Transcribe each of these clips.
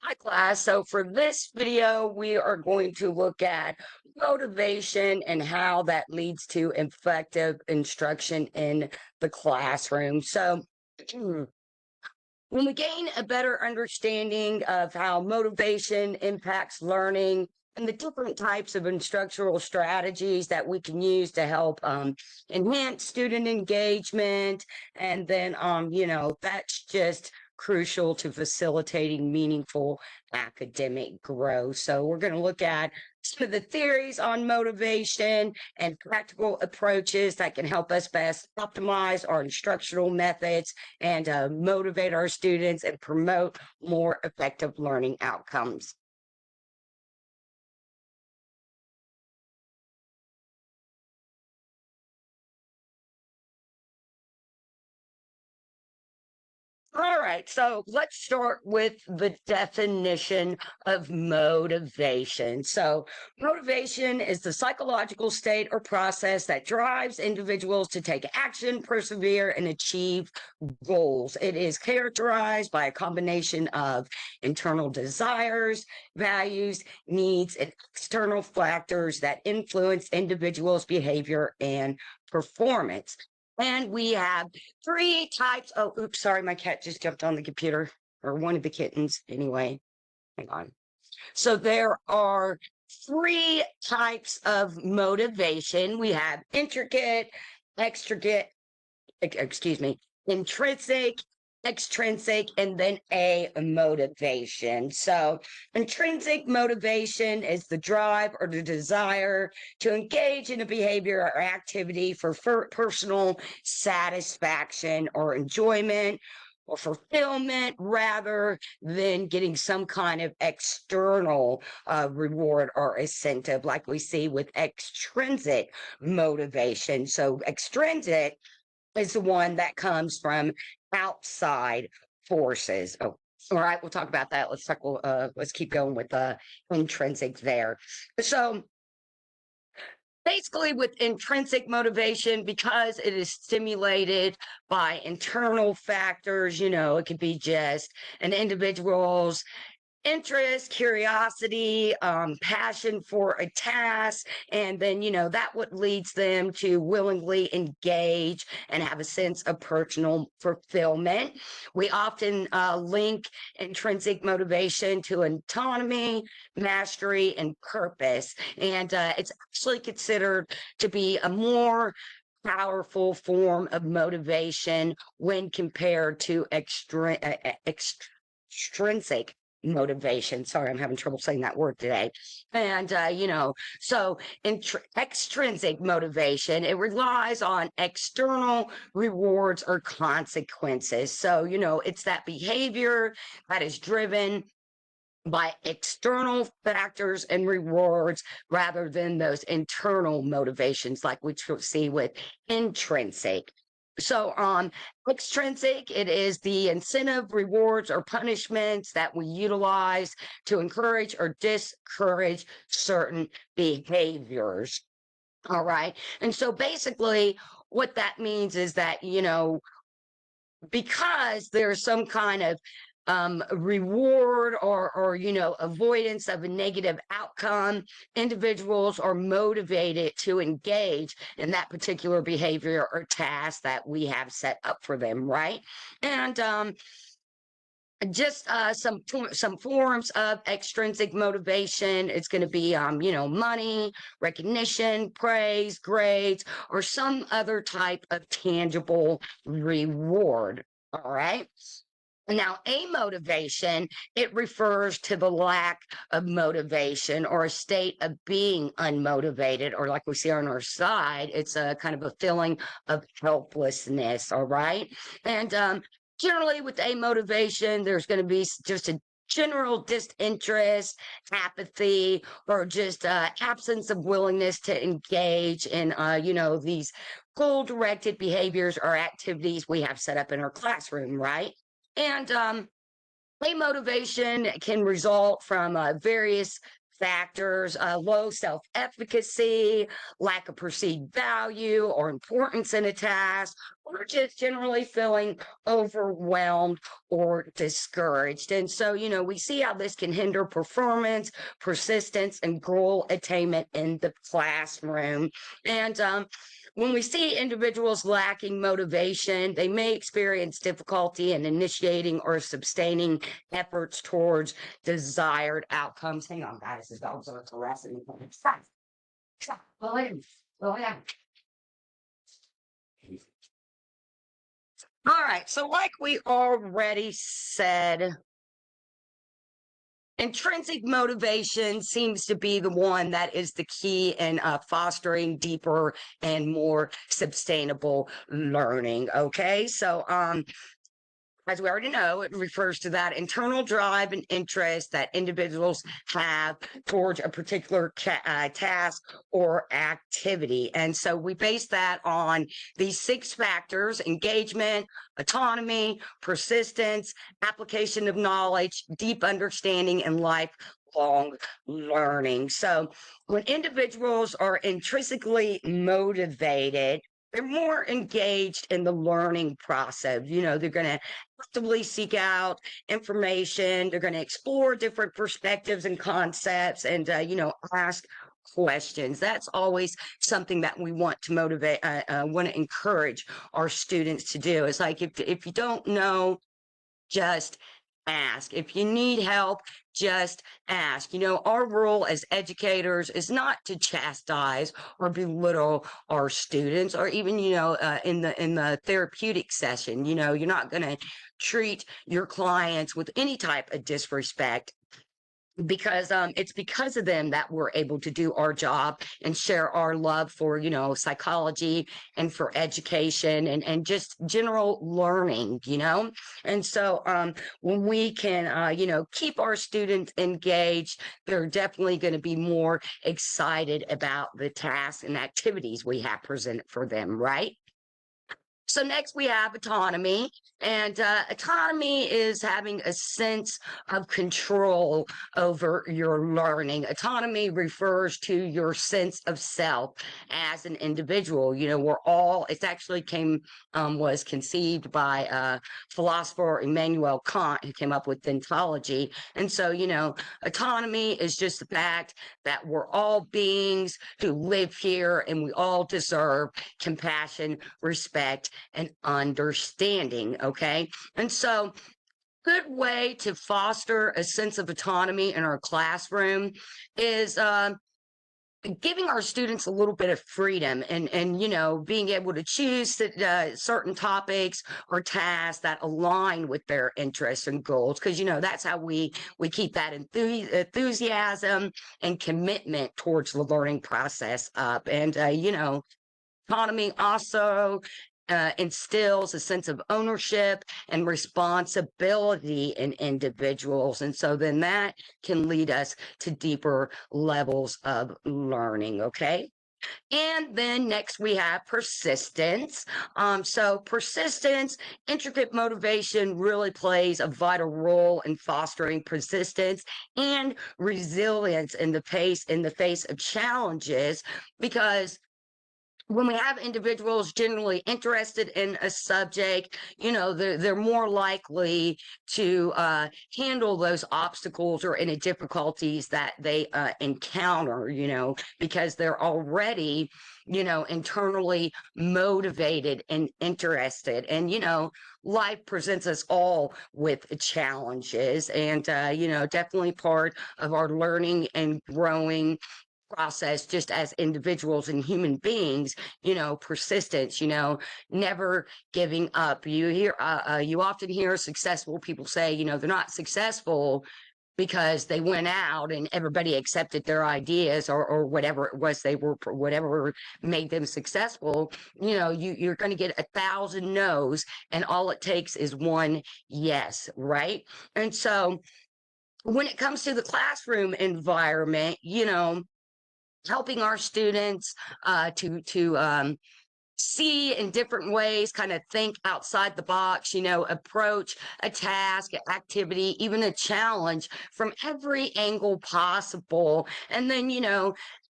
Hi class. So for this video, we are going to look at motivation and how that leads to effective instruction in the classroom. So when we gain a better understanding of how motivation impacts learning and the different types of instructional strategies that we can use to help enhance student engagement, and then that's just crucial to facilitating meaningful academic growth. So we're going to look at some of the theories on motivation and practical approaches that can help us best optimize our instructional methods and motivate our students and promote more effective learning outcomes. All right, so let's start with the definition of motivation. So, motivation is the psychological state or process that drives individuals to take action, persevere, and achieve goals. It is characterized by a combination of internal desires, values, needs, and external factors that influence individuals' behavior and performance. And we have three types. Oh, oops, sorry, my cat just jumped on the computer, or one of the kittens. Anyway, hang on. So there are three types of motivation. We have intricate, extricate, excuse me, intrinsic, extrinsic, and then a motivation. So, intrinsic motivation is the drive or the desire to engage in a behavior or activity for personal satisfaction or enjoyment or fulfillment rather than getting some kind of external reward or incentive, like we see with extrinsic motivation. So, extrinsic is the one that comes from outside forces. Oh, all right, we'll talk about that. Let's keep going with the intrinsic there. So basically with intrinsic motivation, because it is stimulated by internal factors, it could be just an individual's interest, curiosity, passion for a task, and then that what leads them to willingly engage and have a sense of personal fulfillment. We often link intrinsic motivation to autonomy, mastery, and purpose, and it's actually considered to be a more powerful form of motivation when compared to extrinsic motivation. Sorry, I'm having trouble saying that word today. And, so extrinsic motivation, it relies on external rewards or consequences. So, it's that behavior that is driven by external factors and rewards rather than those internal motivations like we see with intrinsic. So, extrinsic, it is the incentive, rewards, or punishments that we utilize to encourage or discourage certain behaviors. All right. And so basically, what that means is that, because there's some kind of reward or avoidance of a negative outcome, individuals are motivated to engage in that particular behavior or task that we have set up for them, right? And just some forms of extrinsic motivation. It's going to be money, recognition, praise, grades, or some other type of tangible reward. All right. Now, amotivation, it refers to the lack of motivation or a state of being unmotivated, or like we see on our side, it's a kind of a feeling of helplessness. All right. And generally, with amotivation, there's going to be just a general disinterest, apathy, or just absence of willingness to engage in, these goal directed behaviors or activities we have set up in our classroom, right? And play motivation can result from various factors, low self-efficacy, lack of perceived value or importance in a task, or just generally feeling overwhelmed or discouraged. And so, we see how this can hinder performance, persistence, and goal attainment in the classroom. And when we see individuals lacking motivation, they may experience difficulty in initiating or sustaining efforts towards desired outcomes. Hang on, guys, the dogs are harassing me. Stop. Stop. Go in. Go in. All right. So, like we already said, intrinsic motivation seems to be the one that is the key in fostering deeper and more sustainable learning. Okay. So, as we already know, it refers to that internal drive and interest that individuals have towards a particular task or activity. And so we base that on these 6 factors: engagement, autonomy, persistence, application of knowledge, deep understanding, and lifelong learning. So when individuals are intrinsically motivated, they're more engaged in the learning process. They're going to actively seek out information. They're going to explore different perspectives and concepts and, ask questions. That's always something that we want to motivate, want to encourage our students to do. It's like, if you don't know, just ask. If you need help, just ask. Our role as educators is not to chastise or belittle our students, or even, in the therapeutic session, you're not going to treat your clients with any type of disrespect, because it's because of them that we're able to do our job and share our love for psychology and for education and just general learning. And so when we can keep our students engaged, they're definitely going to be more excited about the tasks and activities we have presented for them, right? So next we have autonomy, and autonomy is having a sense of control over your learning. Autonomy refers to your sense of self as an individual. It actually was conceived by philosopher Immanuel Kant, who came up with ontology. And so, autonomy is just the fact that we're all beings who live here, and we all deserve compassion, respect, and understanding. Okay. And so, good way to foster a sense of autonomy in our classroom is giving our students a little bit of freedom and being able to choose certain topics or tasks that align with their interests and goals, because that's how we keep that enthusiasm and commitment towards the learning process up. And autonomy also instills a sense of ownership and responsibility in individuals. And so then that can lead us to deeper levels of learning. Okay. And then next we have persistence. So persistence, intricate motivation really plays a vital role in fostering persistence and resilience in the face of challenges, because when we have individuals generally interested in a subject, they're more likely to handle those obstacles or any difficulties that they encounter, because they're already, internally motivated and interested. And, life presents us all with challenges, and, definitely part of our learning and growing process just as individuals and human beings. Persistence, never giving up. You often hear successful people say, they're not successful because they went out and everybody accepted their ideas, or whatever it was whatever made them successful. You're going to get 1,000 no's, and all it takes is one yes, right? And so when it comes to the classroom environment, helping our students to see in different ways, kind of think outside the box, approach a task, activity, even a challenge from every angle possible. And then,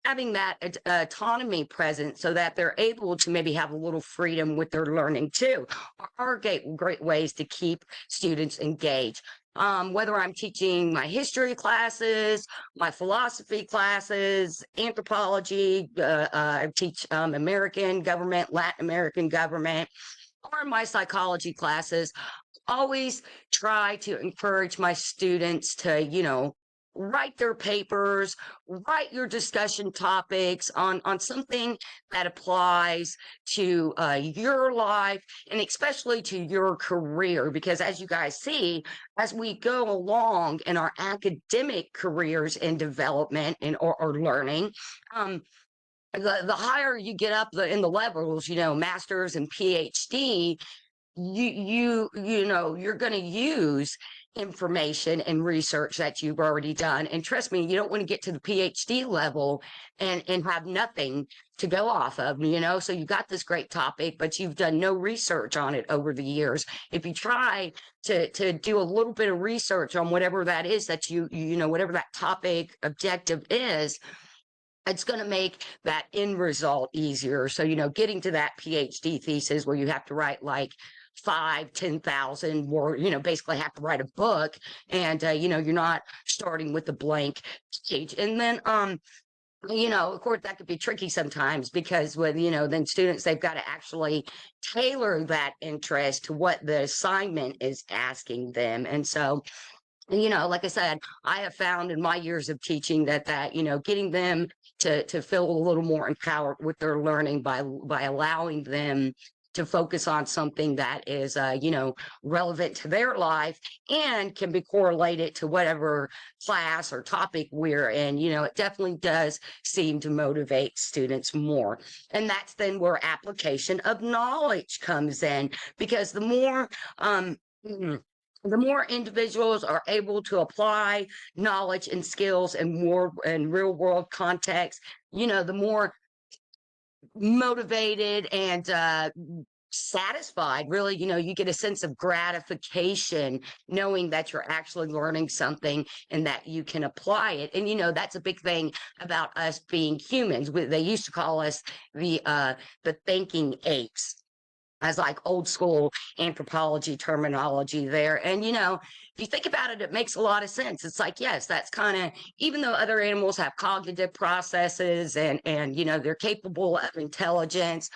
having that autonomy present so that they're able to maybe have a little freedom with their learning too are great ways to keep students engaged. Whether I'm teaching my history classes, my philosophy classes, anthropology, I teach American government, Latin American government, or my psychology classes, always try to encourage my students to, write their papers, write your discussion topics on something that applies to your life and especially to your career. Because as you guys see, as we go along in our academic careers and development and or learning, the higher you get up in the levels, masters and PhD, you're going to use information and research that you've already done. And trust me, you don't want to get to the PhD level and have nothing to go off of, so you got this great topic, but you've done no research on it over the years. If you try to do a little bit of research on whatever that is that whatever that topic objective is, it's going to make that end result easier. So, getting to that PhD thesis where you have to write like 10,000 word, basically have to write a book, and you're not starting with a blank page. And then of course that could be tricky sometimes because with then students, they've got to actually tailor that interest to what the assignment is asking them. And so like I said, I have found in my years of teaching that getting them to feel a little more empowered with their learning by allowing them to focus on something that is relevant to their life and can be correlated to whatever class or topic we're in, it definitely does seem to motivate students more. And that's then where application of knowledge comes in, because the more individuals are able to apply knowledge and skills in real world context, the more motivated and satisfied, really, you get a sense of gratification knowing that you're actually learning something and that you can apply it. And that's a big thing about us being humans. They used to call us the thinking apes, as like old school anthropology terminology there. And, if you think about it, it makes a lot of sense. It's like, yes, that's kind of, even though other animals have cognitive processes and, they're capable of intelligence,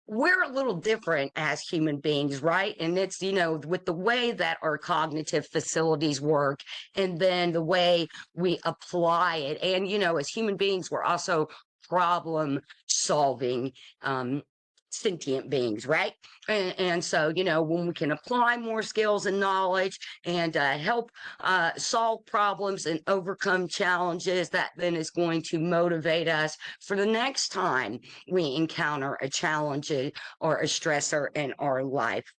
we're a little different as human beings, right? And it's, with the way that our cognitive facilities work and then the way we apply it. And, as human beings, we're also problem solving sentient beings, right? And so, when we can apply more skills and knowledge and help solve problems and overcome challenges, that then is going to motivate us for the next time we encounter a challenge or a stressor in our life.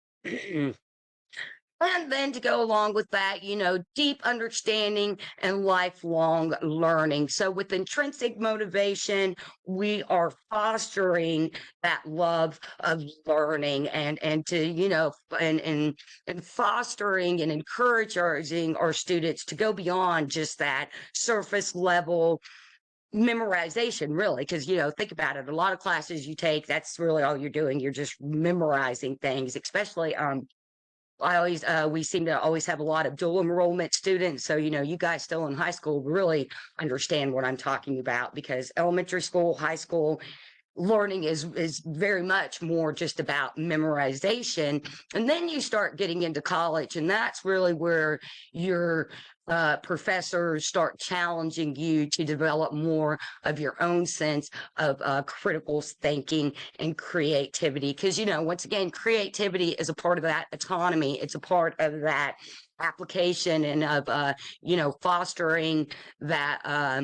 And then to go along with that, deep understanding and lifelong learning. So with intrinsic motivation, we are fostering that love of learning and to, and fostering and encouraging our students to go beyond just that surface level memorization, really. Because think about it, a lot of classes you take, that's really all you're doing. You're just memorizing things, especially we seem to always have a lot of dual enrollment students. So, you guys still in high school really understand what I'm talking about, because elementary school, high school learning is very much more just about memorization. And then you start getting into college, and that's really where your professors start challenging you to develop more of your own sense of critical thinking and creativity. Because, once again, creativity is a part of that autonomy. It's a part of that application and of, fostering that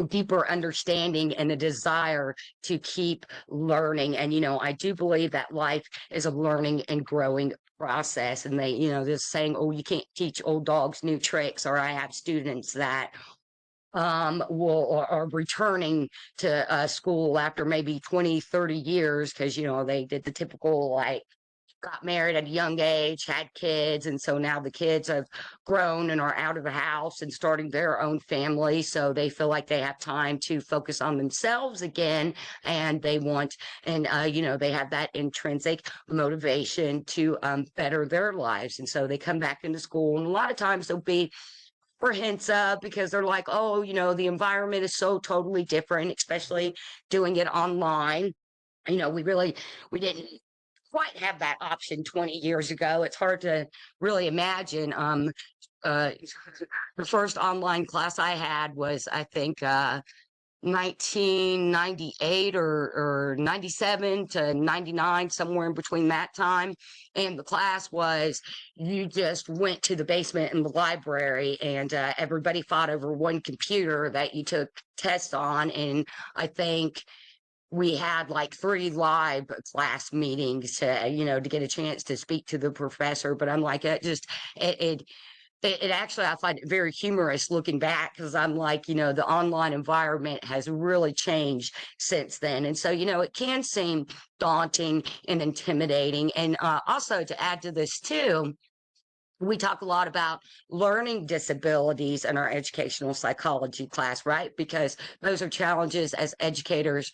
deeper understanding and a desire to keep learning. And, I do believe that life is a learning and growing process. And they, this saying, oh, you can't teach old dogs new tricks. Or I have students that will are returning to school after maybe 20, 30 years because they did the typical like got married at a young age, had kids, and so now the kids have grown and are out of the house and starting their own family. So they feel like they have time to focus on themselves again, and they want, and they have that intrinsic motivation to better their lives, and so they come back into school, and a lot of times they'll be apprehensive because they're like, oh, the environment is so totally different, especially doing it online. We didn't quite have that option 20 years ago. It's hard to really imagine. Uh, the first online class I had was, I think, 1998 or 97 to 99, somewhere in between that time. And the class was you just went to the basement in the library and everybody fought over one computer that you took tests on. And I think we had like 3 live class meetings to get a chance to speak to the professor. But I'm like, it actually, I find it very humorous looking back because I'm like, the online environment has really changed since then. And so, it can seem daunting and intimidating. And also to add to this too, we talk a lot about learning disabilities in our educational psychology class, right? Because those are challenges as educators,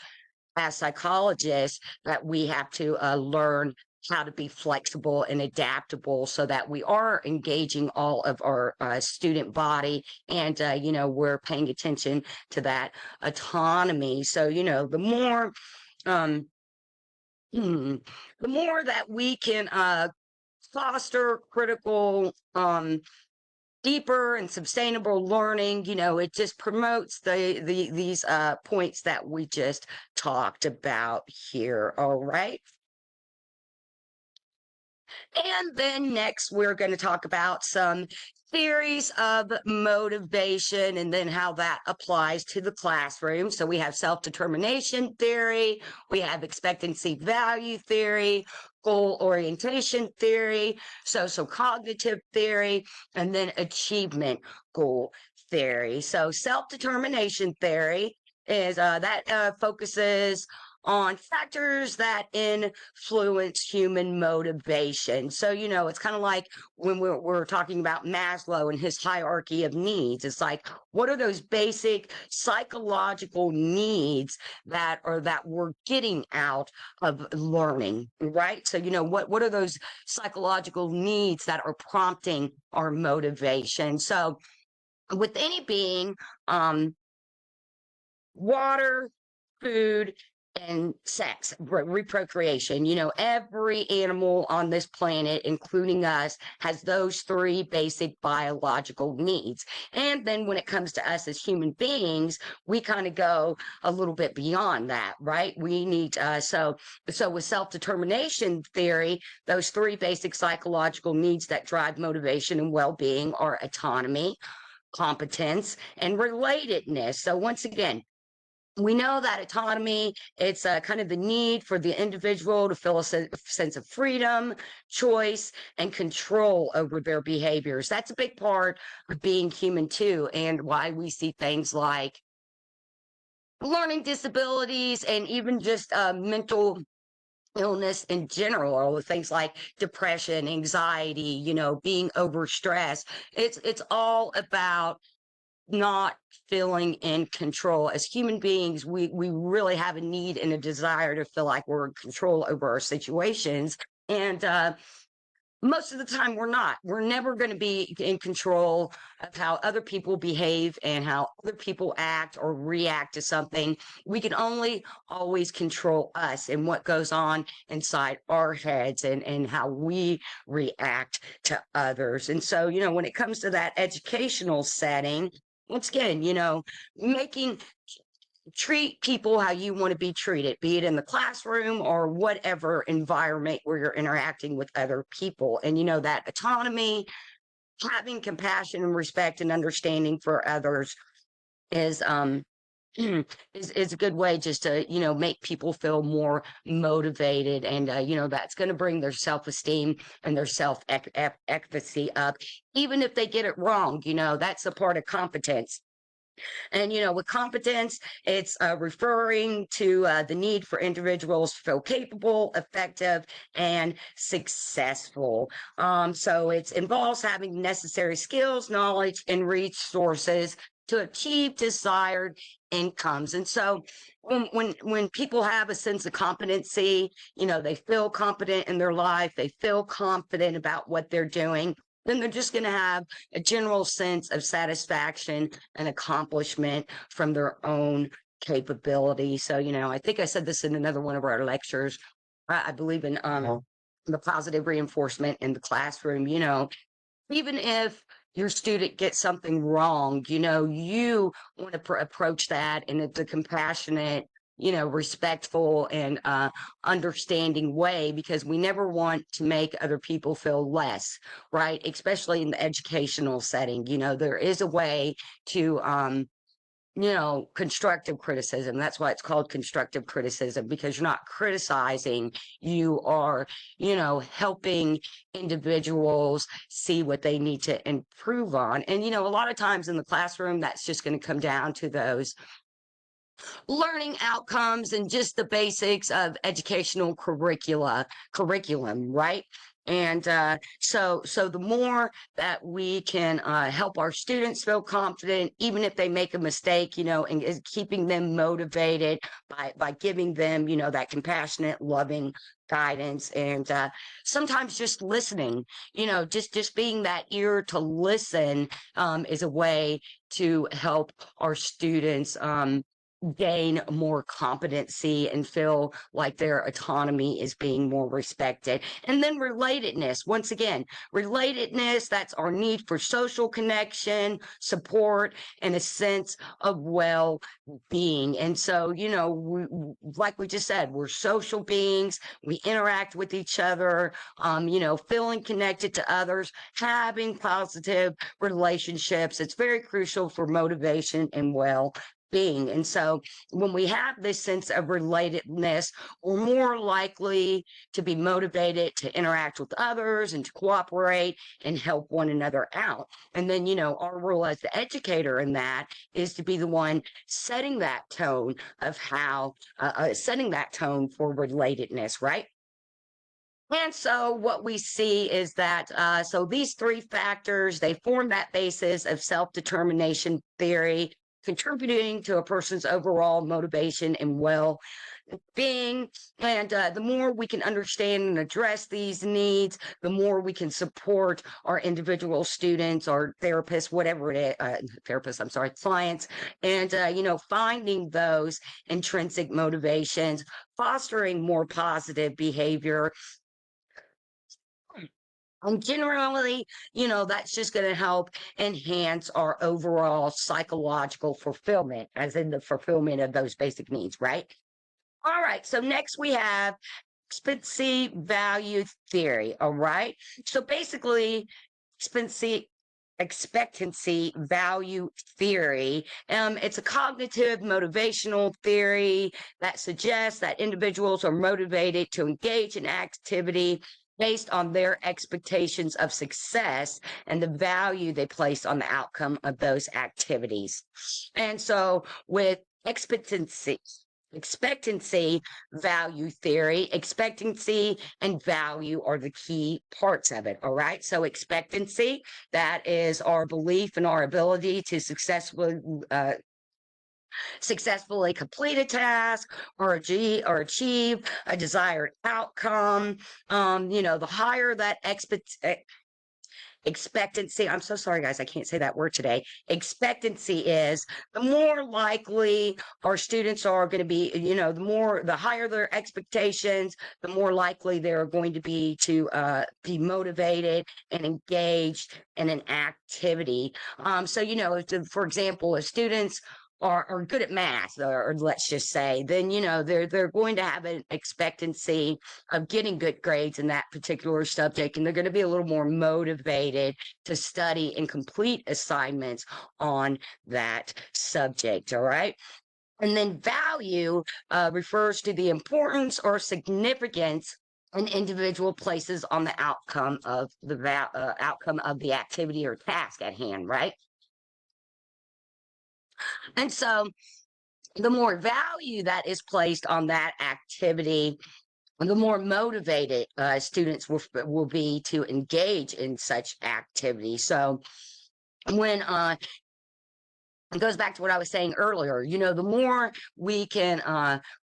as psychologists, that we have to learn how to be flexible and adaptable so that we are engaging all of our student body and we're paying attention to that autonomy. So the more um the more that we can foster critical deeper and sustainable learning, it just promotes these points that we just talked about here. All right. And then next, we're going to talk about some theories of motivation and then how that applies to the classroom. So we have self-determination theory, we have expectancy value theory, goal orientation theory, social cognitive theory, and then achievement goal theory. So self-determination theory is that focuses on factors that influence human motivation. So, it's kind of like when we're talking about Maslow and his hierarchy of needs. It's like, what are those basic psychological needs that we're getting out of learning, right? So, what are those psychological needs that are prompting our motivation? So, with any being, water, food, and sex, reprocreation. Every animal on this planet, including us, has those 3 basic biological needs. And then when it comes to us as human beings, we kind of go a little bit beyond that, right? We need, so with self-determination theory, those 3 basic psychological needs that drive motivation and well-being are autonomy, competence, and relatedness. So once again, we know that autonomy, it's kind of the need for the individual to feel a sense of freedom, choice, and control over their behaviors. That's a big part of being human too, and why we see things like learning disabilities and even just mental illness in general, or things like depression, anxiety, being overstressed. It's all about not feeling in control. As human beings, we really have a need and a desire to feel like we're in control over our situations. And most of the time we're not. We're never going to be in control of how other people behave and how other people act or react to something. We can only always control us and what goes on inside our heads and how we react to others. And so, when it comes to that educational setting, once again, treat people how you want to be treated, be it in the classroom or whatever environment where you're interacting with other people. And, that autonomy, having compassion and respect and understanding for others is, is a good way just to, make people feel more motivated. And, that's going to bring their self-esteem and their self-efficacy up, even if they get it wrong. That's a part of competence. And, with competence, it's referring to the need for individuals to feel capable, effective, and successful. So it involves having necessary skills, knowledge, and resources to achieve desired incomes. And so when people have a sense of competency, they feel confident in their life, they feel confident about what they're doing, then they're just going to have a general sense of satisfaction and accomplishment from their own capability. So, I think I said this in another one of our lectures. I believe in the positive reinforcement in the classroom. Even if your student gets something wrong, you want to approach that in a compassionate, respectful and understanding way, because we never want to make other people feel less, right? Especially in the educational setting. There is a way to constructive criticism. That's why it's called constructive criticism, because you're not criticizing, you are, helping individuals see what they need to improve on. And, a lot of times in the classroom, that's just going to come down to those learning outcomes and just the basics of educational curriculum, right? And so the more that we can help our students feel confident, even if they make a mistake, and is keeping them motivated by giving them, that compassionate, loving guidance, and sometimes just listening, just being that ear to listen is a way to help our students gain more competency and feel like their autonomy is being more respected. And then relatedness, once again, relatedness, that's our need for social connection, support, and a sense of well-being. And so, like we just said, we're social beings, we interact with each other, feeling connected to others, having positive relationships. It's very crucial for motivation and well-being. And so when we have this sense of relatedness, we're more likely to be motivated to interact with others and to cooperate and help one another out. And then, our role as the educator in that is to be the one setting that tone of how, setting that tone for relatedness, right? And so what we see is that, so these three factors, they form that basis of self-determination theory, contributing to a person's overall motivation and well-being. And the more we can understand and address these needs, the more we can support our individual students or therapists, whatever it is, clients, and, finding those intrinsic motivations, fostering more positive behavior. And generally, that's just going to help enhance our overall psychological fulfillment, as in the fulfillment of those basic needs, right? All right. So next we have expectancy value theory. All right. So basically, expectancy value theory. It's a cognitive motivational theory that suggests that individuals are motivated to engage in activity based on their expectations of success and the value they place on the outcome of those activities. And so with expectancy value theory, expectancy and value are the key parts of it. All right. So expectancy, that is our belief in our ability to successfully complete a task or achieve a desired outcome. The higher that expectancy, I'm so sorry guys, I can't say that word today, expectancy is, the more likely our students are going to be, the higher their expectations, the more likely they're going to be motivated and engaged in an activity. So for example, if students are good at math, or let's just say, then they're going to have an expectancy of getting good grades in that particular subject, and they're going to be a little more motivated to study and complete assignments on that subject. All right. And then value refers to the importance or significance an individual places on the outcome of the outcome of the activity or task at hand, right? And so the more value that is placed on that activity, the more motivated students will be to engage in such activity. So when it goes back to what I was saying earlier. The more we can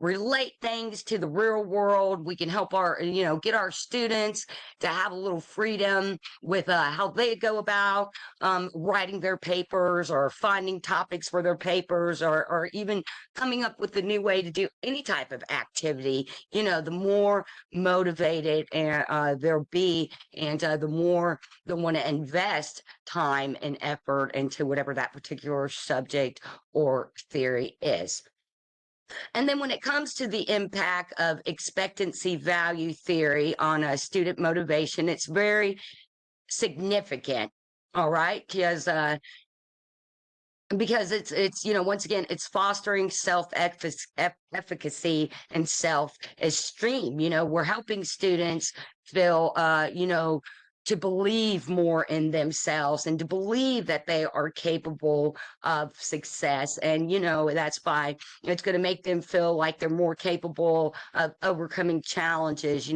relate things to the real world, we can help get our students to have a little freedom with how they go about writing their papers or finding topics for their papers, or even coming up with a new way to do any type of activity. The more motivated they'll be, and the more they'll want to invest time and effort into whatever that particular subject or theory is. And then when it comes to the impact of expectancy value theory on a student motivation, it's very significant. All right, because it's once again, it's fostering self-efficacy and self-esteem. We're helping students feel to believe more in themselves and to believe that they are capable of success. And that's by it's going to make them feel like they're more capable of overcoming challenges.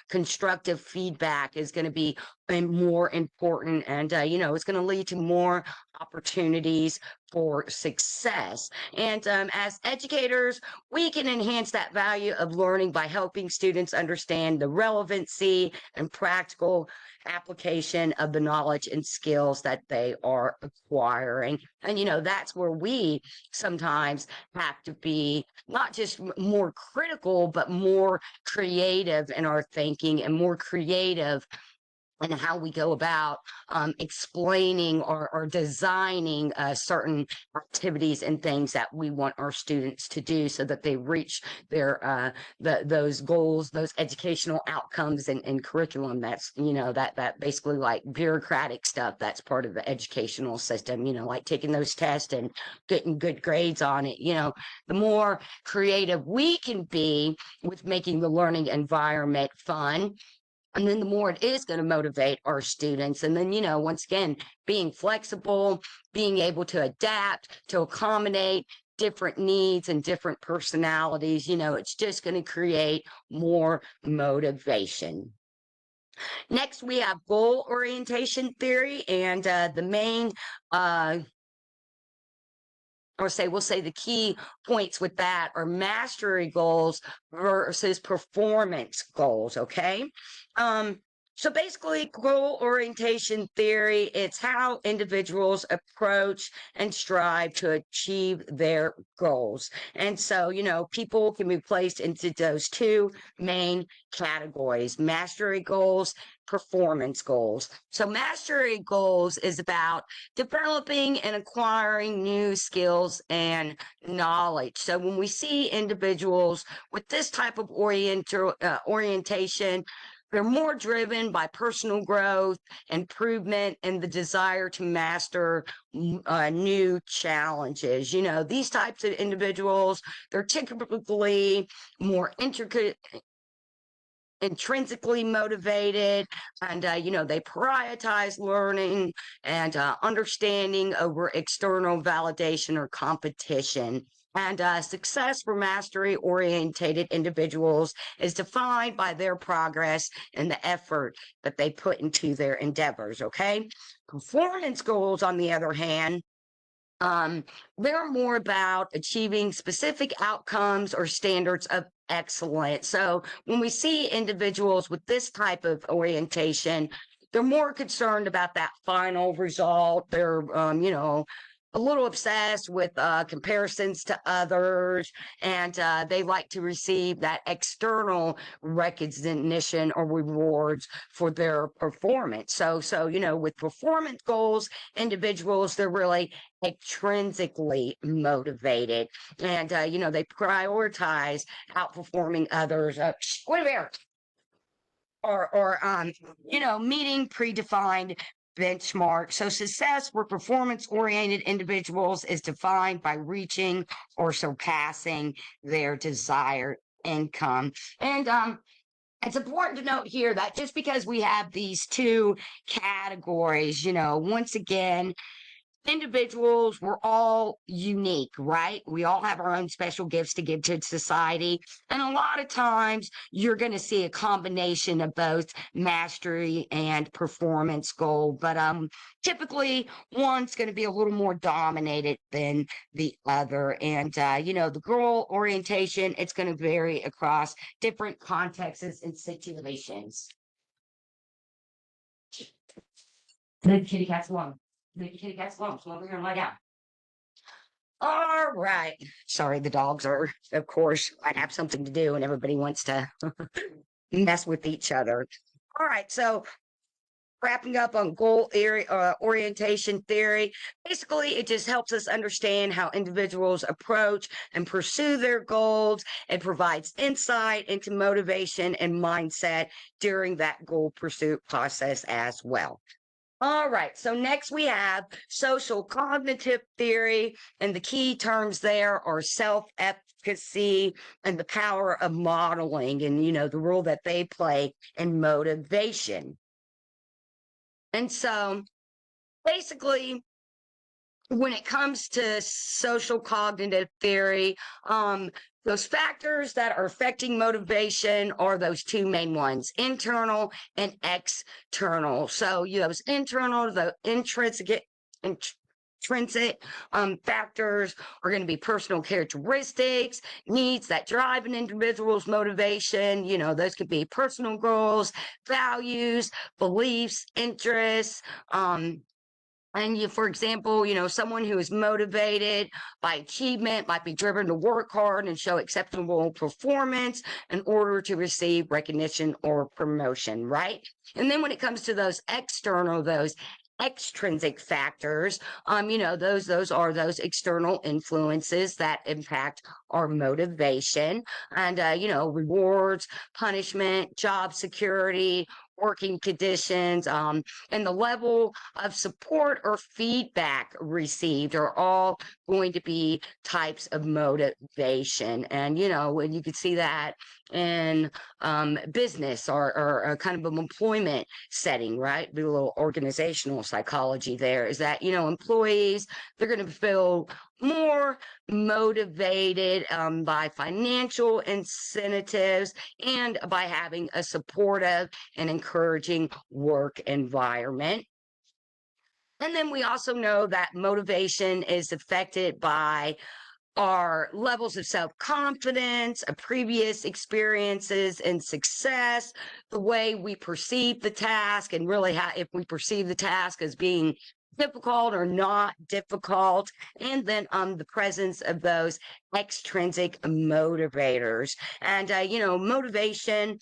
Constructive feedback is going to be more important, and it's going to lead to more opportunities for success. And as educators, we can enhance that value of learning by helping students understand the relevancy and practical application of the knowledge and skills that they are acquiring. And that's where we sometimes have to be not just more critical, but more creative in our thinking, and more creative and how we go about explaining or designing certain activities and things that we want our students to do, so that they reach their those goals, those educational outcomes and curriculum. That's that basically like bureaucratic stuff that's part of the educational system. Like taking those tests and getting good grades on it. The more creative we can be with making the learning environment fun, and then the more it is going to motivate our students. And then, once again, being flexible, being able to adapt, to accommodate different needs and different personalities, it's just going to create more motivation. Next, we have goal orientation theory, and the main we'll say the key points with that are mastery goals versus performance goals. Okay. So basically, goal orientation theory, it's how individuals approach and strive to achieve their goals. And so, people can be placed into those two main categories: mastery goals, performance goals. So mastery goals is about developing and acquiring new skills and knowledge. So when we see individuals with this type of orientation, they're more driven by personal growth, improvement, and the desire to master new challenges. These types of individuals, they're typically more intrinsically motivated, and they prioritize learning and understanding over external validation or competition. And success for mastery orientated individuals is defined by their progress and the effort that they put into their endeavors. Okay. Performance goals, on the other hand, they're more about achieving specific outcomes or standards of excellence. So when we see individuals with this type of orientation, they're more concerned about that final result. They're, a little obsessed with comparisons to others, and they like to receive that external recognition or rewards for their performance. So with performance goals, individuals, they're really intrinsically motivated, and they prioritize outperforming others. Whatever. Or meeting predefined benchmark. So success for performance-oriented individuals is defined by reaching or surpassing their desired income. And it's important to note here that just because we have these two categories, once again, individuals, we're all unique, right? We all have our own special gifts to give to society. And a lot of times you're going to see a combination of both mastery and performance goal. But typically one's going to be a little more dominated than the other. And the goal orientation, it's going to vary across different contexts and situations. The kitty cat's alone. The kitty cat's alone. Come over here and lie down. All right. Sorry, the dogs are, of course, I have something to do and everybody wants to mess with each other. All right. So, wrapping up on goal area orientation theory, basically, it just helps us understand how individuals approach and pursue their goals. It provides insight into motivation and mindset during that goal pursuit process as well. All right. So next we have social cognitive theory, and the key terms there are self-efficacy and the power of modeling, and the role that they play in motivation. And so basically, when it comes to social cognitive theory, those factors that are affecting motivation are those two main ones, internal and external. So those internal, the intrinsic factors are going to be personal characteristics, needs that drive an individual's motivation. Those could be personal goals, values, beliefs, interests, and for example, someone who is motivated by achievement might be driven to work hard and show acceptable performance in order to receive recognition or promotion, right? And then when it comes to those extrinsic factors, those are those external influences that impact our motivation, and rewards, punishment, job security, working conditions, and the level of support or feedback received are all going to be types of motivation. And when you can see that in business or a kind of an employment setting, right? Be a little organizational psychology there, is that employees, they're going to feel more motivated by financial incentives and by having a supportive and encouraging work environment. And then we also know that motivation is affected by our levels of self-confidence, previous experiences and success, the way we perceive the task, and really if we perceive the task as being difficult or not difficult, and then the presence of those extrinsic motivators. And motivation,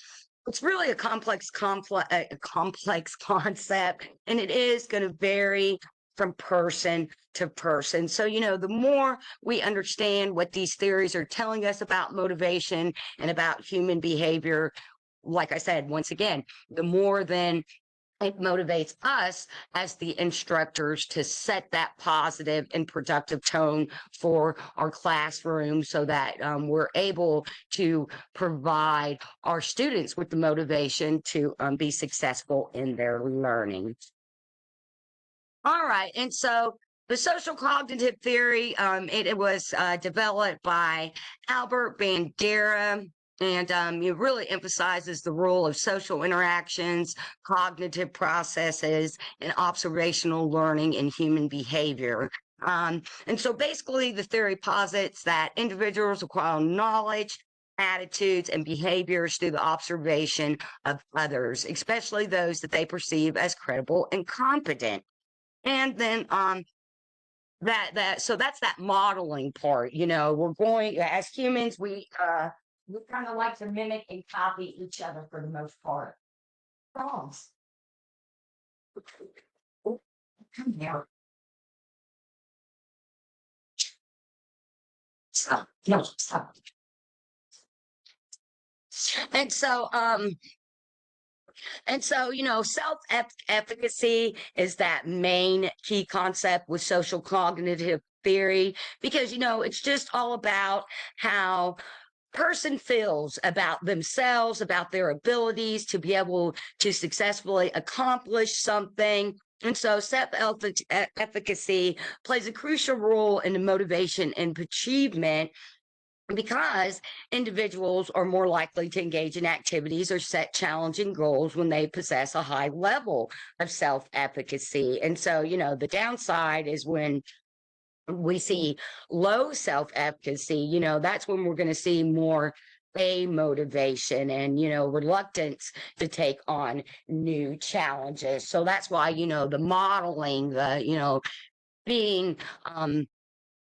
it's really a complex concept, and it is going to vary from person to person. So the more we understand what these theories are telling us about motivation and about human behavior, like I said, once again, the more then it motivates us as the instructors to set that positive and productive tone for our classroom, so that we're able to provide our students with the motivation to be successful in their learning. All right. And so the social cognitive theory, it was developed by Albert Bandura, and it really emphasizes the role of social interactions, cognitive processes, and observational learning in human behavior. And so basically, the theory posits that individuals acquire knowledge, attitudes, and behaviors through the observation of others, especially those that they perceive as credible and competent. And then so that's that modeling part. We're going, as humans, we kind of like to mimic and copy each other for the most part. Dogs. Oh, come here. Stop. No, stop. And so self-efficacy is that main key concept with social cognitive theory, because it's just all about how person feels about themselves, about their abilities to be able to successfully accomplish something. And so self-efficacy plays a crucial role in the motivation and achievement because individuals are more likely to engage in activities or set challenging goals when they possess a high level of self-efficacy. And so, the downside is when we see low self-efficacy, that's when we're going to see more a motivation and reluctance to take on new challenges. So that's why the modeling, the being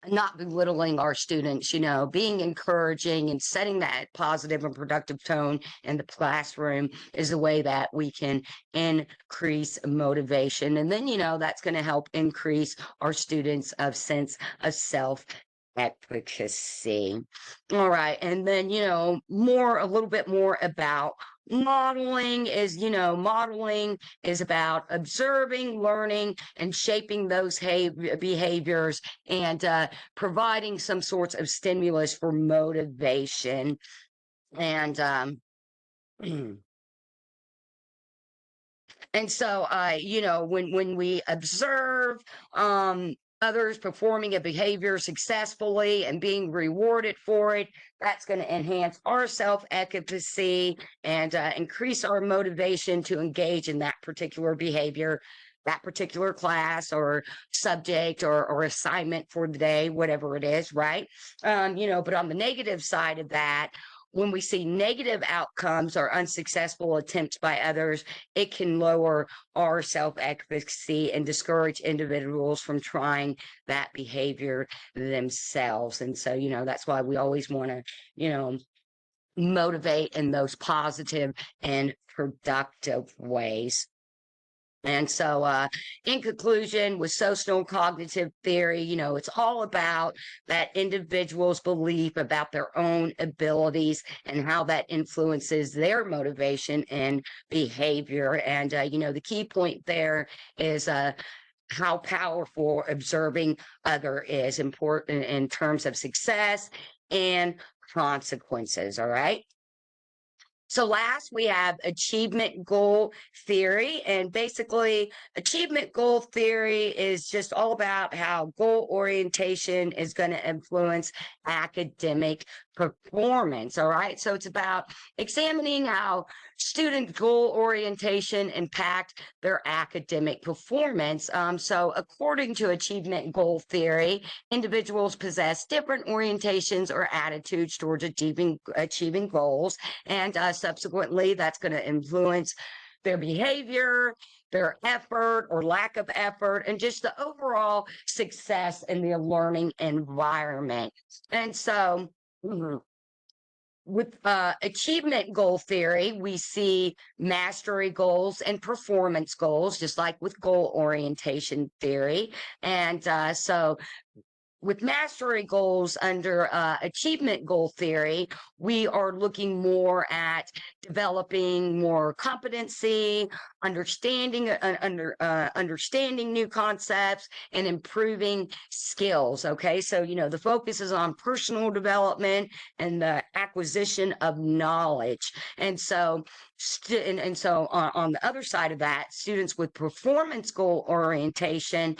not belittling our students, being encouraging and setting that positive and productive tone in the classroom is the way that we can increase motivation. And then, that's going to help increase our students' of sense of self efficacy. All right. And then, a little bit more about modeling is about observing, learning, and shaping those behaviors and providing some sorts of stimulus for motivation. And and so when we observe others performing a behavior successfully and being rewarded for it, that's going to enhance our self-efficacy and increase our motivation to engage in that particular behavior, that particular class or subject or assignment for the day, whatever it is, right? But on the negative side of that, when we see negative outcomes or unsuccessful attempts by others, it can lower our self-efficacy and discourage individuals from trying that behavior themselves. And so, that's why we always want to, motivate in those positive and productive ways. And so, in conclusion, with social cognitive theory, it's all about that individual's belief about their own abilities and how that influences their motivation and behavior. And, the key point there is how powerful observing other is important in terms of success and consequences. All right. So last we have achievement goal theory, and basically achievement goal theory is just all about how goal orientation is going to influence academic performance. All right. So it's about examining how student goal orientation impact their academic performance. So according to achievement goal theory, individuals possess different orientations or attitudes towards achieving goals, and subsequently that's going to influence their behavior, their effort or lack of effort, and just the overall success in the learning environment. And so with achievement goal theory, we see mastery goals and performance goals, just like with goal orientation theory. And so with mastery goals under achievement goal theory, we are looking more at developing more competency, understanding new concepts, and improving skills. Okay, so the focus is on personal development and the acquisition of knowledge. And so on the other side of that, students with performance goal orientation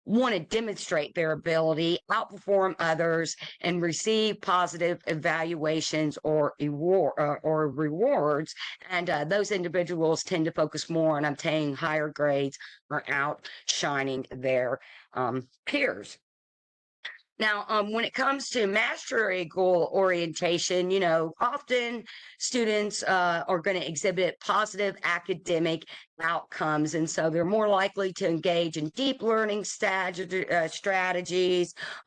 want to demonstrate their ability, outperform others, and receive positive evaluations or rewards. And those individuals tend to focus more on obtaining higher grades or outshining their peers. Now, when it comes to mastery goal orientation, often students are going to exhibit positive academic outcomes. And so they're more likely to engage in deep learning strategies,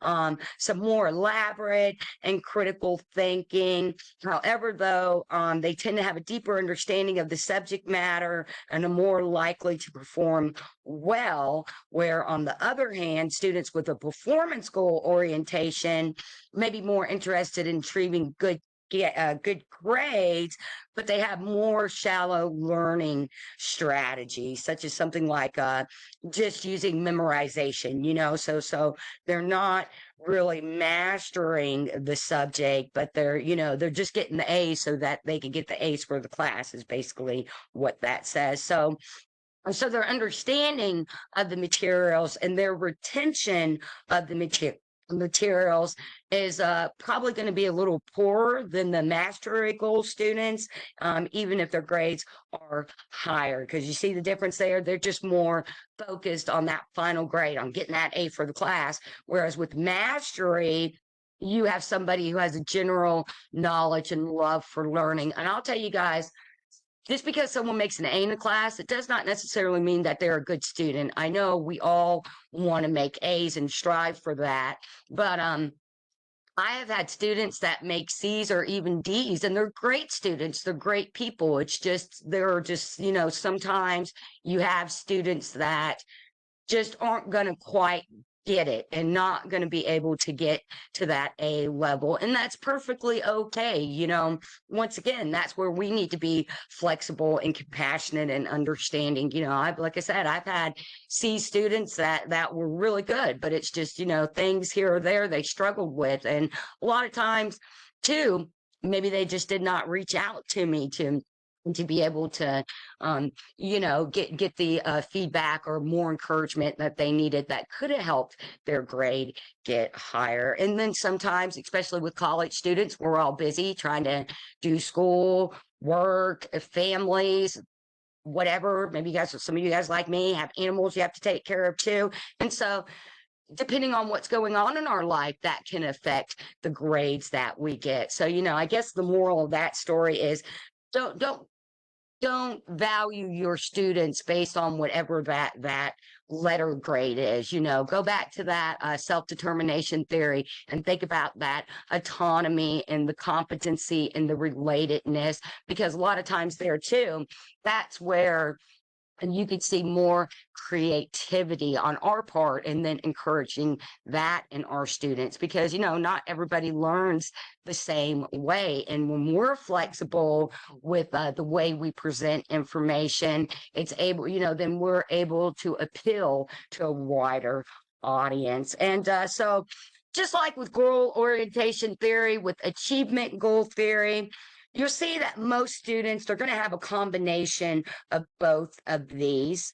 some more elaborate and critical thinking. However, though, they tend to have a deeper understanding of the subject matter and are more likely to perform well, where on the other hand, students with a performance goal orientation may be more interested in achieving good grades, but they have more shallow learning strategies, such as something like just using memorization, so they're not really mastering the subject, but they're just getting the A's so that they can get the A's for the class is basically what that says. So And so their understanding of the materials and their retention of the materials is probably going to be a little poorer than the mastery goal students, even if their grades are higher. Because you see the difference there, they're just more focused on that final grade, on getting that A for the class. Whereas with mastery, you have somebody who has a general knowledge and love for learning. And I'll tell you guys, just because someone makes an A in a class, it does not necessarily mean that they're a good student. I know we all want to make A's and strive for that, but I have had students that make C's or even D's, and they're great students. They're great people. It's just, they're just, sometimes you have students that just aren't going to quite get it and not going to be able to get to that A level. And that's perfectly okay. Once again, that's where we need to be flexible and compassionate and understanding. Like I said, I've had C students that were really good, but it's just, things here or there they struggled with. And a lot of times too, maybe they just did not reach out to me to be able to get the feedback or more encouragement that they needed that could have helped their grade get higher. And then sometimes, especially with college students, we're all busy trying to do school, work, families, whatever. Maybe some of you guys like me have animals you have to take care of too. And so depending on what's going on in our life, that can affect the grades that we get. So, I guess the moral of that story is don't value your students based on whatever that letter grade is. Go back to that self-determination theory and think about that autonomy and the competency and the relatedness, because a lot of times there too, that's where you could see more creativity on our part, and then encouraging that in our students, because not everybody learns the same way. And when we're flexible with the way we present information, it's able, then we're able to appeal to a wider audience. And so just like with goal orientation theory, with achievement goal theory, you'll see that most students are going to have a combination of both of these.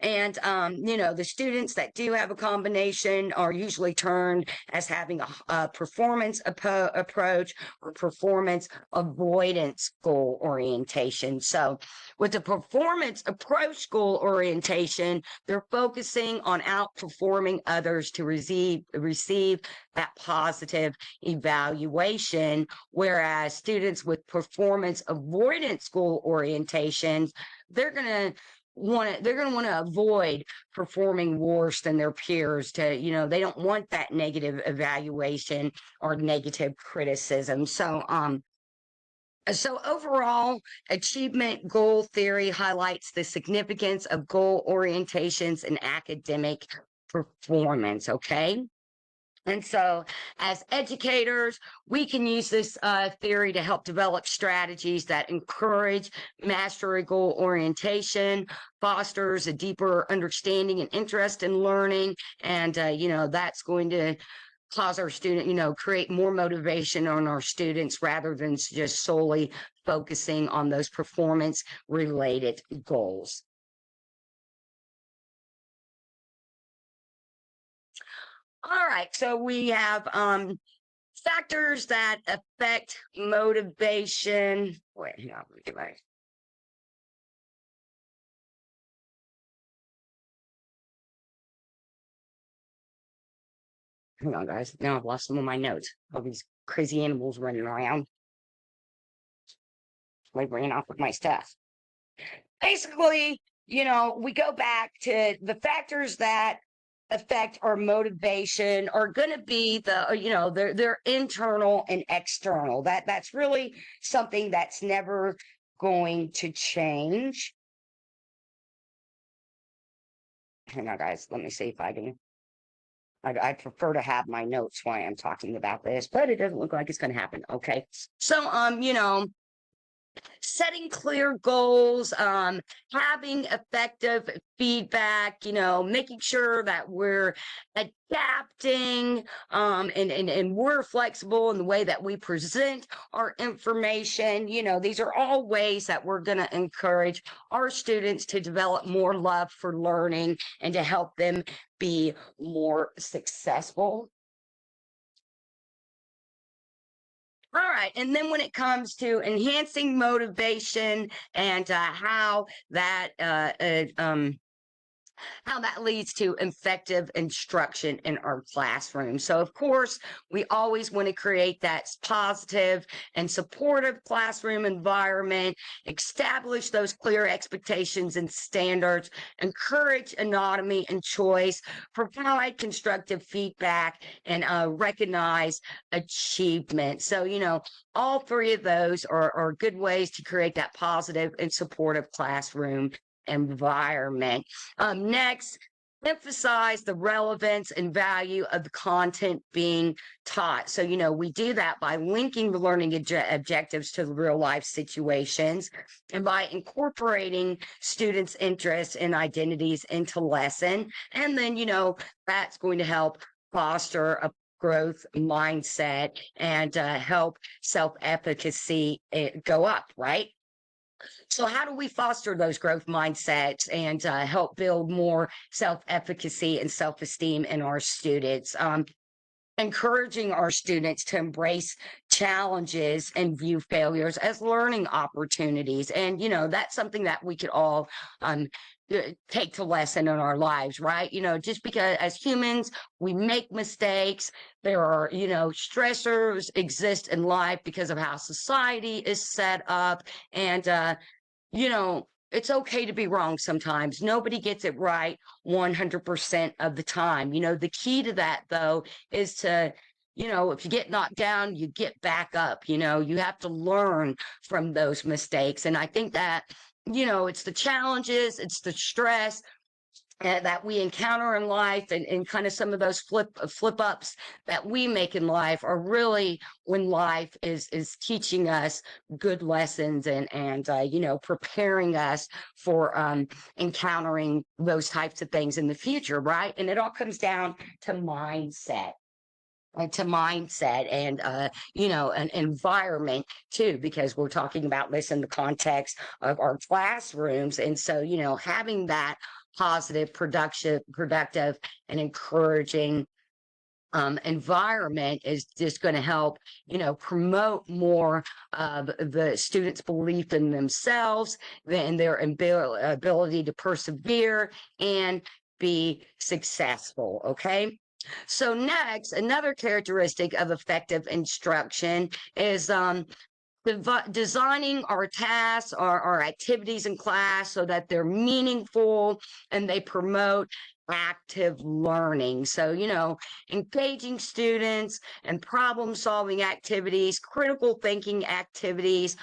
And, the students that do have a combination are usually termed as having a performance approach or performance avoidance goal orientation. So with the performance approach goal orientation, they're focusing on outperforming others to receive that positive evaluation, whereas students with performance avoidance goal orientations, they're going to want to avoid performing worse than their peers. They don't want that negative evaluation or negative criticism. So overall, achievement goal theory highlights the significance of goal orientations in academic performance. Okay. And so as educators, we can use this theory to help develop strategies that encourage mastery goal orientation, fosters a deeper understanding and interest in learning. And, that's going to cause our student, create more motivation on our students rather than just solely focusing on those performance related goals. All right, so we have factors that affect motivation. Wait, hang on, let me get my. Hang on, guys. Now I've lost some of my notes. All these crazy animals running around. Like ran off with my stuff. Basically, we go back to the factors that affect our motivation are going to be they're internal and external. That's really something that's never going to change. Hang on, guys. Let me see if I can. I prefer to have my notes while I'm talking about this, but it doesn't look like it's going to happen. Okay. So, setting clear goals, having effective feedback, making sure that we're adapting, and we're flexible in the way that we present our information. These are all ways that we're going to encourage our students to develop more love for learning and to help them be more successful. All right. And then when it comes to enhancing motivation and how that leads to effective instruction in our classroom. So, of course, we always want to create that positive and supportive classroom environment, establish those clear expectations and standards, encourage autonomy and choice, provide constructive feedback, and recognize achievement. So, all three of those are good ways to create that positive and supportive classroom environment. Next, emphasize the relevance and value of the content being taught. So, we do that by linking the learning objectives to the real life situations and by incorporating students' interests and identities into lesson. And then, that's going to help foster a growth mindset and help self-efficacy go up, right? So, how do we foster those growth mindsets and help build more self efficacy and self esteem in our students? Encouraging our students to embrace challenges and view failures as learning opportunities. And, that's something that we could all take to lesson in our lives, right? Just because as humans, we make mistakes. There are, stressors exist in life because of how society is set up. And, it's okay to be wrong sometimes. Nobody gets it right 100% of the time. The key to that, though, is to, if you get knocked down, you get back up. You have to learn from those mistakes. And I think that, it's the challenges, it's the stress, that we encounter in life and kind of some of those flip ups that we make in life are really when life is teaching us good lessons and preparing us for encountering those types of things in the future, right? And it all comes down to mindset. And an environment too, because we're talking about this in the context of our classrooms. And so, having that positive, productive, and encouraging environment is just going to help, promote more of the students' belief in themselves and their ability to persevere and be successful. Okay. So next, another characteristic of effective instruction is designing our tasks, our activities in class so that they're meaningful and they promote active learning. So, engaging students and problem solving activities, critical thinking activities.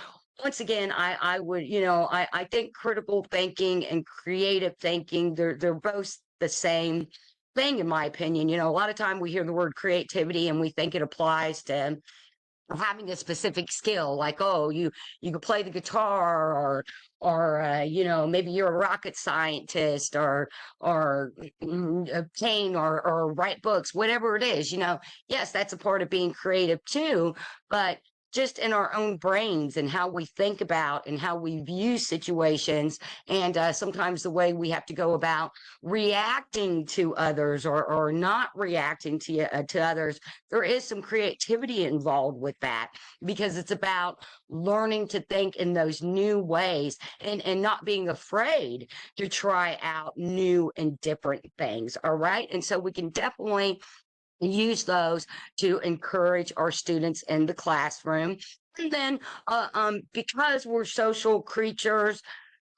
Once again, I would, I think critical thinking and creative thinking, they're both the same thing, in my opinion. A lot of time we hear the word creativity and we think it applies to having a specific skill, like, oh, you can play the guitar, or maybe you're a rocket scientist, or paint, or write books, whatever it is. Yes, that's a part of being creative too, but just in our own brains and how we think about and how we view situations, and sometimes the way we have to go about reacting to others, or not reacting to others. There is some creativity involved with that, because it's about learning to think in those new ways and not being afraid to try out new and different things. All right. And so we can definitely use those to encourage our students in the classroom. And then, because we're social creatures,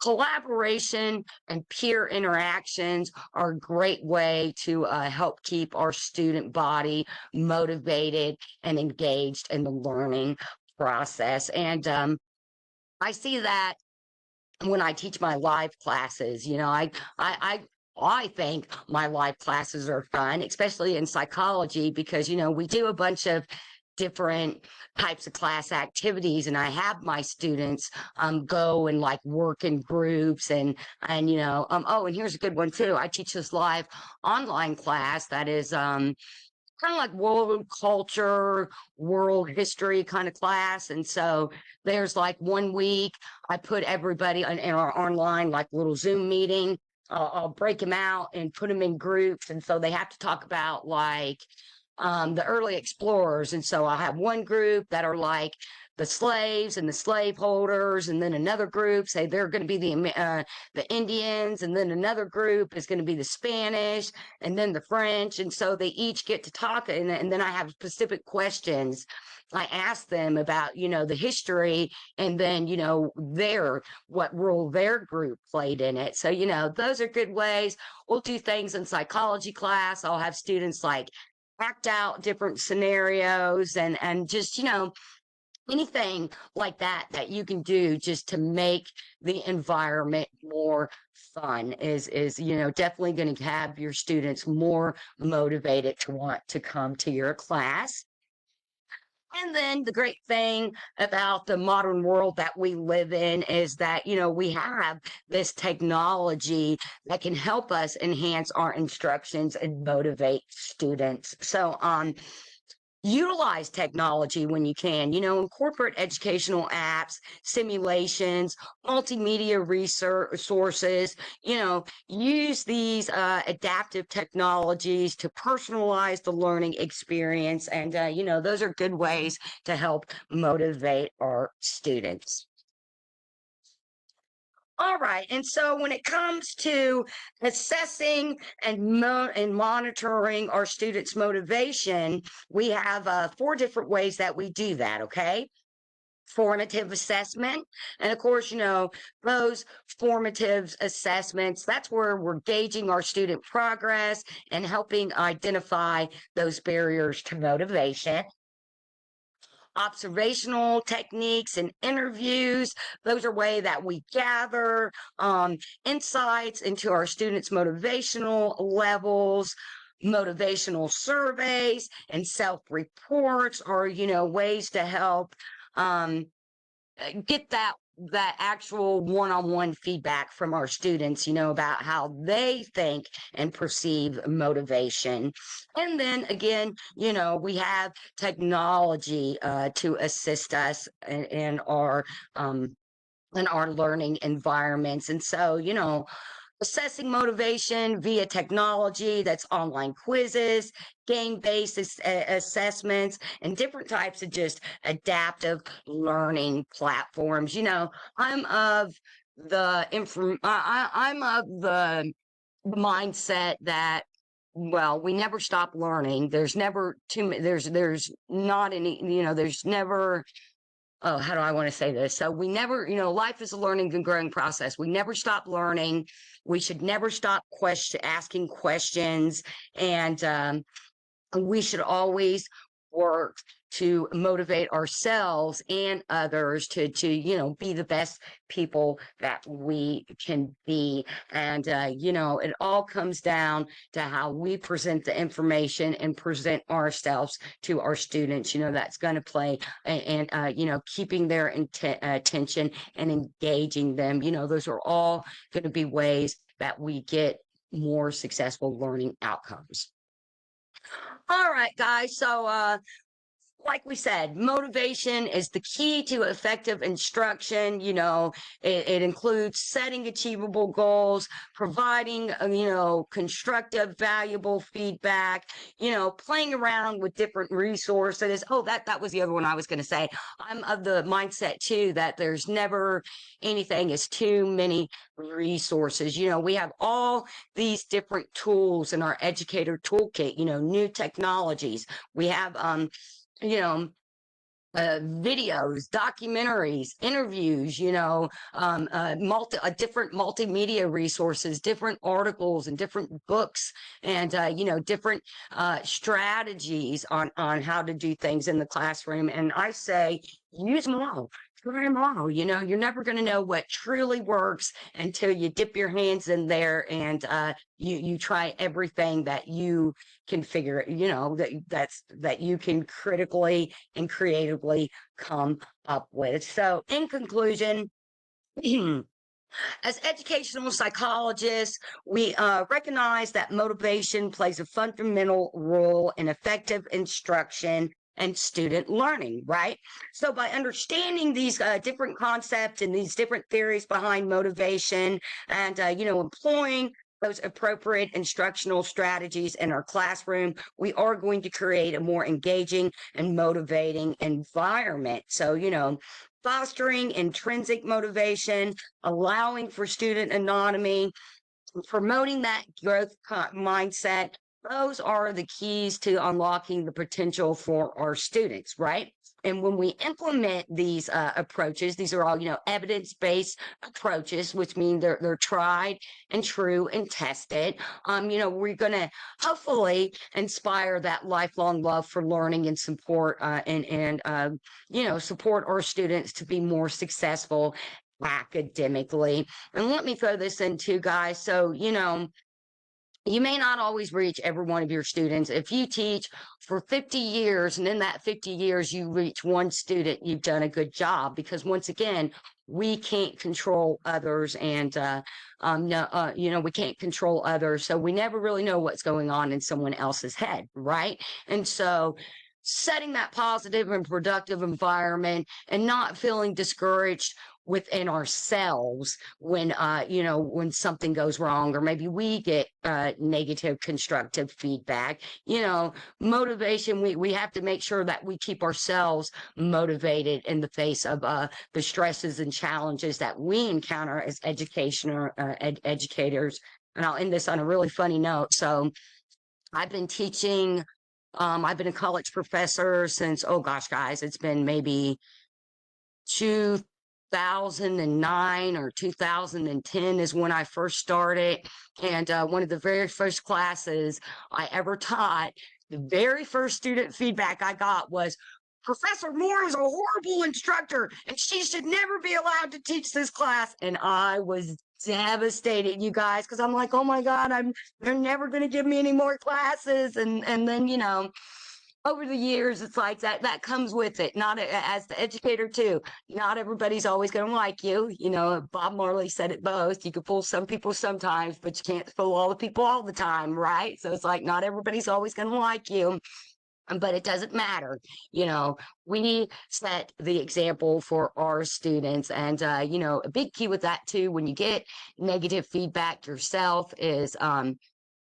collaboration and peer interactions are a great way to help keep our student body motivated and engaged in the learning process. And I see that when I teach my live classes. I think my live classes are fun, especially in psychology, because we do a bunch of different types of class activities, and I have my students go and like work in groups, and oh, and here's a good one too. I teach this live online class that is kind of like world culture, world history kind of class. And so there's like one week I put everybody in our online like little Zoom meeting. I'll break them out and put them in groups, and so they have to talk about like the early explorers. And so I'll have one group that are like the slaves and the slaveholders, and then another group say they're going to be the Indians, and then another group is going to be the Spanish, and then the French. And so they each get to talk, and then I have specific questions. I ask them about, the history, and then, what role their group played in it. So, those are good ways. We'll do things in psychology class. I'll have students like act out different scenarios, and just, anything like that you can do just to make the environment more fun is definitely going to have your students more motivated to want to come to your class. And then the great thing about the modern world that we live in is that, we have this technology that can help us enhance our instructions and motivate students. So, utilize technology when you can, incorporate educational apps, simulations, multimedia resources, use these adaptive technologies to personalize the learning experience. And, those are good ways to help motivate our students. All right. And so when it comes to assessing and monitoring our students' motivation, we have 4 different ways that we do that. Okay. Formative assessment. And of course, those formative assessments, that's where we're gauging our student progress and helping identify those barriers to motivation. Observational techniques and interviews. Those are ways that we gather insights into our students' motivational levels. Motivational surveys and self-reports are, ways to help get that actual one-on-one feedback from our students, about how they think and perceive motivation. And then again, we have technology to assist us in our learning environments. And so, assessing motivation via technology, that's online quizzes, game-based assessments, and different types of just adaptive learning platforms. I'm of the I'm of the mindset that, well, we never stop learning. There's never there's not any, there's never, oh, how do I want to say this? So we never, life is a learning and growing process. We never stop learning. We should never stop asking questions. And we should always work to motivate ourselves and others to be the best people that we can be. And it all comes down to how we present the information and present ourselves to our students. That's going to play, and keeping their attention and engaging them. Those are all going to be ways that we get more successful learning outcomes. All right, guys. So, like we said, motivation is the key to effective instruction. It includes setting achievable goals, providing, constructive, valuable feedback, playing around with different resources. Oh, that was the other one I was going to say. I'm of the mindset too, that there's never anything as too many resources. We have all these different tools in our educator toolkit, new technologies. We have, videos, documentaries, interviews, different multimedia resources, different articles and different books, and, different strategies on how to do things in the classroom. And I say, use them all. try them all. You're never going to know what truly works until you dip your hands in there and you try everything that you can figure, that you can critically and creatively come up with. So, in conclusion, as educational psychologists, we recognize that motivation plays a fundamental role in effective instruction and student learning, right? So, by understanding these different concepts and these different theories behind motivation and, employing those appropriate instructional strategies in our classroom, we are going to create a more engaging and motivating environment. So, fostering intrinsic motivation, allowing for student autonomy, promoting that growth mindset. Those are the keys to unlocking the potential for our students, right? And when we implement these approaches, these are all, evidence-based approaches, which mean they're tried and true and tested. We're going to hopefully inspire that lifelong love for learning and support support our students to be more successful academically. And let me throw this in too, guys. So, you may not always reach every one of your students. If you teach for 50 years and in that 50 years you reach one student, you've done a good job, because once again, we can't control others and we can't control others. So we never really know what's going on in someone else's head, right? And so setting that positive and productive environment and not feeling discouraged within ourselves when when something goes wrong, or maybe we get negative constructive feedback. Motivation, we have to make sure that we keep ourselves motivated in the face of the stresses and challenges that we encounter as educators. And I'll end this on a really funny note. So I've been teaching, I've been a college professor since, oh gosh, guys, it's been maybe 2009 or 2010 is when I first started. And one of the very first classes I ever taught, the very first student feedback I got was, Professor Moore is a horrible instructor and she should never be allowed to teach this class. And I was devastated, you guys, because I'm like, oh my God, they're never going to give me any more classes. And then, over the years, it's like that comes with it. Not as the educator too. Not everybody's always going to like you. Bob Marley said it both. You can fool some people sometimes, but you can't fool all the people all the time, right? So it's like not everybody's always going to like you. But it doesn't matter. We set the example for our students. And, a big key with that too, when you get negative feedback yourself, is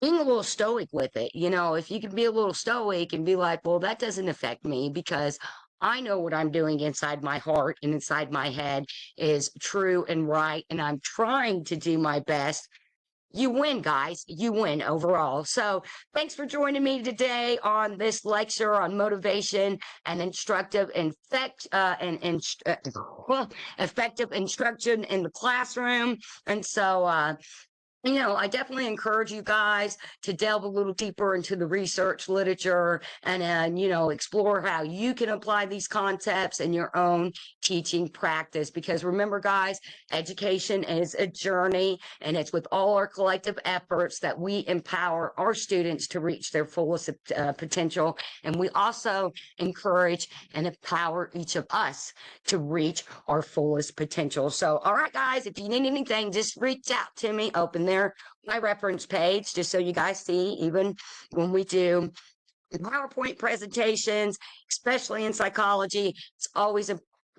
being a little stoic with it. If you can be a little stoic and be like, well, that doesn't affect me because I know what I'm doing inside my heart and inside my head is true and right. And I'm trying to do my best. You win, guys. You win overall. So thanks for joining me today on this lecture on motivation and effective instruction in the classroom. And so, I definitely encourage you guys to delve a little deeper into the research literature and explore how you can apply these concepts in your own teaching practice. Because remember, guys, education is a journey, and it's with all our collective efforts that we empower our students to reach their fullest potential. And we also encourage and empower each of us to reach our fullest potential. So, all right, guys, if you need anything, just reach out to me. Open my reference page, just so you guys see, even when we do PowerPoint presentations, especially in psychology, it's always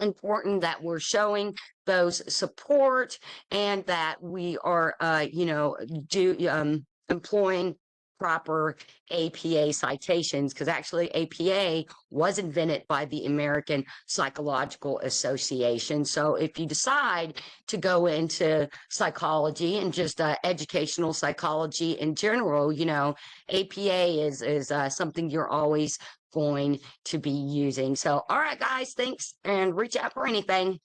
important that we're showing those support and that we are, employing proper APA citations, because actually APA was invented by the American Psychological Association. So if you decide to go into psychology and just educational psychology in general, APA is something you're always going to be using. So, all right, guys, thanks, and reach out for anything.